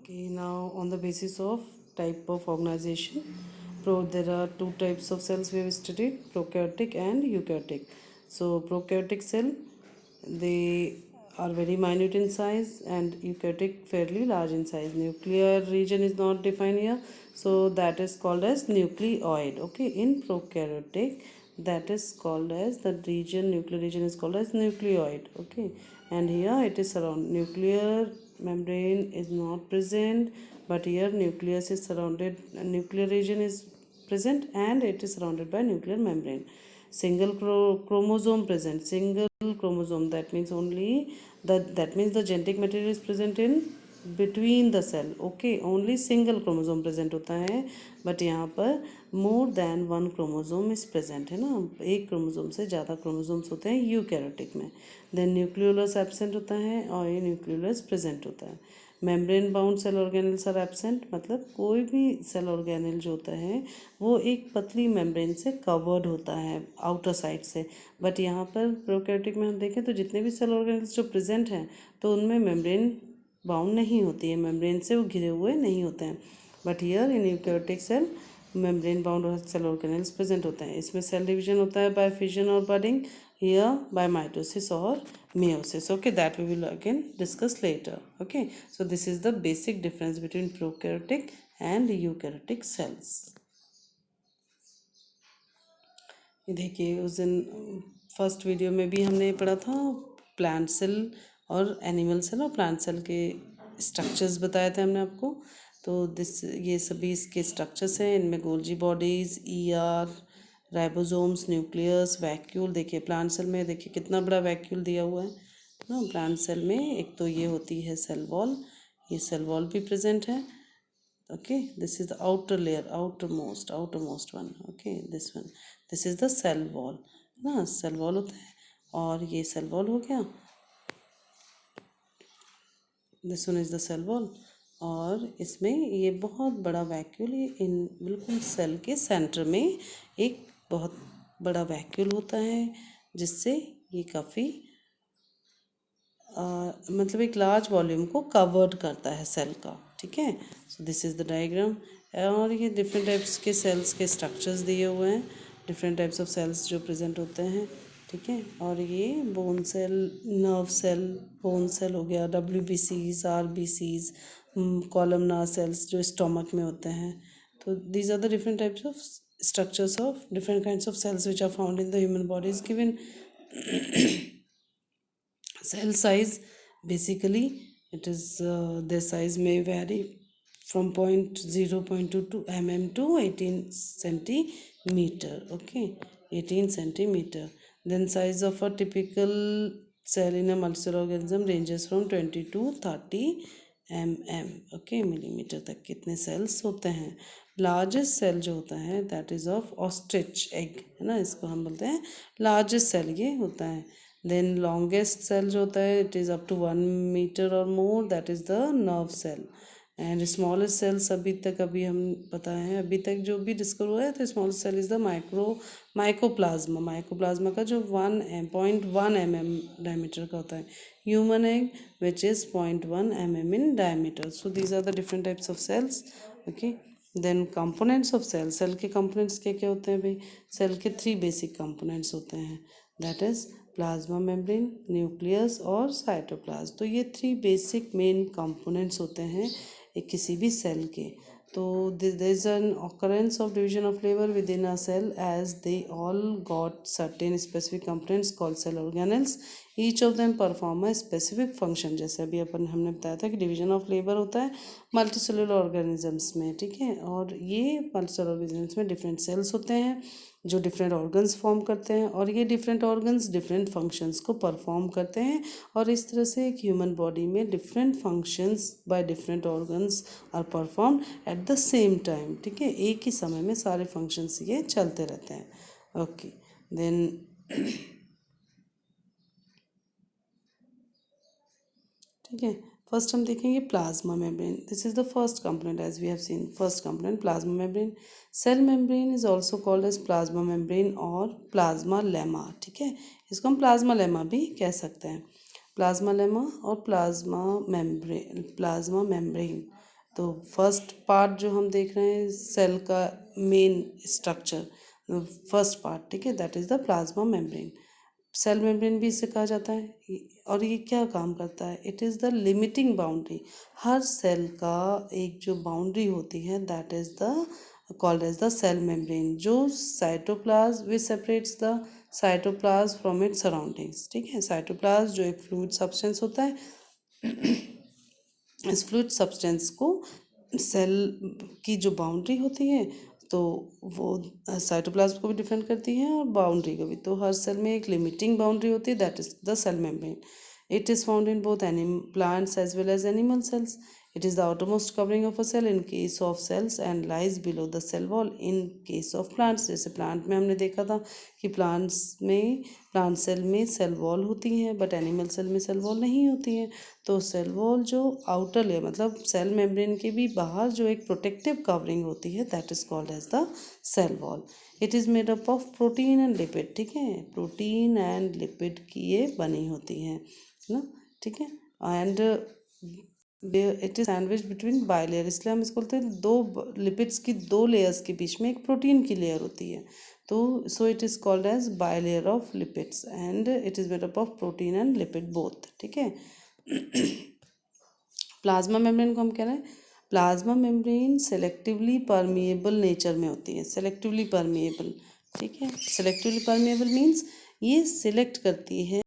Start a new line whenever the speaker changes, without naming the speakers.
Okay, now on the basis of type of organization, there are two types of cells we have studied: prokaryotic and eukaryotic. So prokaryotic cell, they are very minute in size, and eukaryotic fairly large in size. Nuclear region is not defined here, so that is called as nucleoid. Okay, in prokaryotic, that is called as the region, nuclear region is called as nucleoid. Okay, and here it is around nuclear membrane is not present, but here nucleus is surrounded, nuclear region is present, and it is surrounded by nuclear membrane. Single chromosome present, single chromosome, that means only that means the genetic material is present in between the cell. Okay, only single chromosome present होता है, but यहाँ पर more than one chromosome is present है ना, एक chromosome से ज़्यादा chromosomes होते हैं यूकैरियोटिक में. देन न्यूक्लियोलस एब्सेंट होता है और ये न्यूक्लियोलस प्रेजेंट होता है. Membrane bound cell organelles are absent, मतलब कोई भी सेल ऑर्गेनल जो होता है वो एक पतली मेम्ब्रेन से कवर्ड होता है आउटर साइड से. बट यहाँ पर प्रोकैरियोटिक में हम देखें तो जितने भी सेल ऑर्गेनल्स जो प्रेजेंट हैं तो उनमें मेम्ब्रेन बाउंड नहीं होती है, मेम्ब्रेन से वो घिरे हुए नहीं होते हैं. But here in eukaryotic cell membrane bound cell organelles present होते हैं. इसमें सेल डिवीजन होता है बाय फिजन और budding, here by mitosis or meiosis. Okay, that we will again discuss later. Okay, so this is the basic difference between prokaryotic and eukaryotic cells. ये देखिए, उस दिन फर्स्ट वीडियो में भी हमने पढ़ा था प्लांट सेल और एनिमल सेल और प्लांट सेल के स्ट्रक्चर्स बताए थे हमने आपको. तो ये सभी इसके स्ट्रक्चर्स हैं. इनमें Golgi bodies, ER, ribosomes, nucleus, vacuole. देखिए प्लांट सेल में देखिए कितना बड़ा वैक्यूल दिया हुआ है ना. प्लांट सेल में एक तो ये होती है सेल वॉल, ये सेल वॉल भी प्रेजेंट है. okay, this is the outer layer, outermost one. okay, this is the cell wall ना, सेल वॉल होता है. और ये सेल वॉल हो गया, this one is the cell wall. और इसमें ये बहुत बड़ा वैक्यूल, ये इन बिल्कुल सेल के सेंटर में एक बहुत बड़ा वैक्यूल होता है जिससे ये काफ़ी मतलब एक लार्ज वॉल्यूम को कवर्ड करता है सेल का. ठीक है, so this is the diagram. और ये डिफरेंट टाइप्स के सेल्स के स्ट्रक्चर्स दिए हुए हैं, डिफरेंट टाइप्स ऑफ सेल्स जो प्रेजेंट होते हैं. ठीक है, और ये bone cell, nerve cell, bone cell हो गया, WBCs, RBCs, कॉलमनार सेल्स जो स्टोमक में होते हैं. तो these are the different types of structures of different kinds of cells which are found in the human body is given. Cell size, basically it is their size may vary from 0.2 to mm to 18 centimeter. Okay, 18 centimeter. Then size of a typical cell in a multicellular organism ranges from 20 to 30 mm. okay, millimeter तक कितने cells होते हैं. Largest cell जो होता है that is of ostrich egg है ना, इसको हम बोलते हैं लार्जेस्ट सेल ये होता है. देन लॉन्गेस्ट सेल जो होता है it is up to 1 metre और more, that is the nerve cell. And smallest cells अभी हम बताए हैं, अभी तक जो भी डिस्कवर हुआ है, तो smallest cell is the mycoplasma. Mycoplasma का जो 1.1 mm डायमीटर का होता है. Human egg which is 0.1 mm in diameter. So these are the different types of cells. okay, then components of cell. Cell के कंपोनेंट्स क्या क्या होते हैं भाई? सेल के 3 बेसिक कंपोनेंट्स होते हैं, that is plasma membrane, nucleus और साइटोप्लाज्म. तो ये 3 बेसिक मेन कंपोनेंट्स होते हैं एक किसी भी सेल के. तो there is an occurrence of division of labor within a cell as they all got certain specific components called cell organelles. each of them perform a specific function. जैसे अभी हमने बताया था कि डिवीजन ऑफ लेबर होता है multicellular organisms में. ठीक है, और ये मल्टीसेलुलर ऑर्गेनिजम्स में डिफरेंट सेल्स होते हैं जो डिफरेंट ऑर्गन्स फॉर्म करते हैं, और ये डिफरेंट ऑर्गन्स डिफरेंट फंक्शंस को परफॉर्म करते हैं. और इस तरह से एक ह्यूमन बॉडी में different functions by different organs are perform at the same time. ठीक है, एक ही समय में सारे फंक्शंस ये चलते रहते हैं. ओके, देन ठीक है, फर्स्ट हम देखेंगे plasma membrane. This is the first component as we have seen. First component plasma membrane. Cell membrane is also called as plasma membrane और प्लाज्मा लेमा. ठीक है, इसको हम प्लाज्मा लेमा भी कह सकते हैं. प्लाज्मा लेमा और प्लाज्मा मेम्ब्रेन. तो फर्स्ट पार्ट जो हम देख रहे हैं सेल का मेन स्ट्रक्चर, फर्स्ट पार्ट, ठीक है, that is the plasma membrane. Cell membrane भी इसे कहा जाता है। और ये क्या काम करता है? It is the limiting boundary. हर सेल का एक जो बाउंड्री होती है that is the called as the cell membrane, जो cytoplasm which separates the cytoplasm from its surroundings, ठीक है। साइटोप्लाज्म जो एक फ्लूइड सब्सटेंस होता है, इस फ्लूइड सब्सटेंस को सेल की जो बाउंड्री होती है तो वो साइटोप्लाज्म को भी डिफेंड करती है और बाउंड्री को भी। तो हर सेल में एक लिमिटिंग बाउंड्री होती है that is the cell membrane. It is found in both plants as well as animal cells. It is the outermost covering of a cell in case of cells and lies below the cell wall in case of plants. जैसे plant में हमने देखा था कि plant cell में cell wall होती है but animal cell में सेल वॉल नहीं होती है। तो सेल वॉल जो आउटर लेयर मतलब सेल मेम्ब्रेन के भी बाहर जो एक प्रोटेक्टिव कवरिंग होती है that is called as the cell wall. It is made up of protein and lipid, ठीक है, प्रोटीन एंड लिपिड की ये बनी होती है ना, ठीक है। And it is sandwich between bilayer, इसलिए हम इसको बोलते हैं दो लिपिड्स की दो लेयर्स के बीच में एक प्रोटीन की लेयर होती है। तो so it is called as bilayer of lipids and it is made up of protein and lipid both, ठीक है। प्लाज्मा मेम्ब्रेन को हम कह रहे हैं, plasma membrane selectively permeable nature में होती है। सेलेक्टिवली परमिएबल, ठीक है। सेलेक्टिवली परमिएबल मीन्स ये सिलेक्ट करती है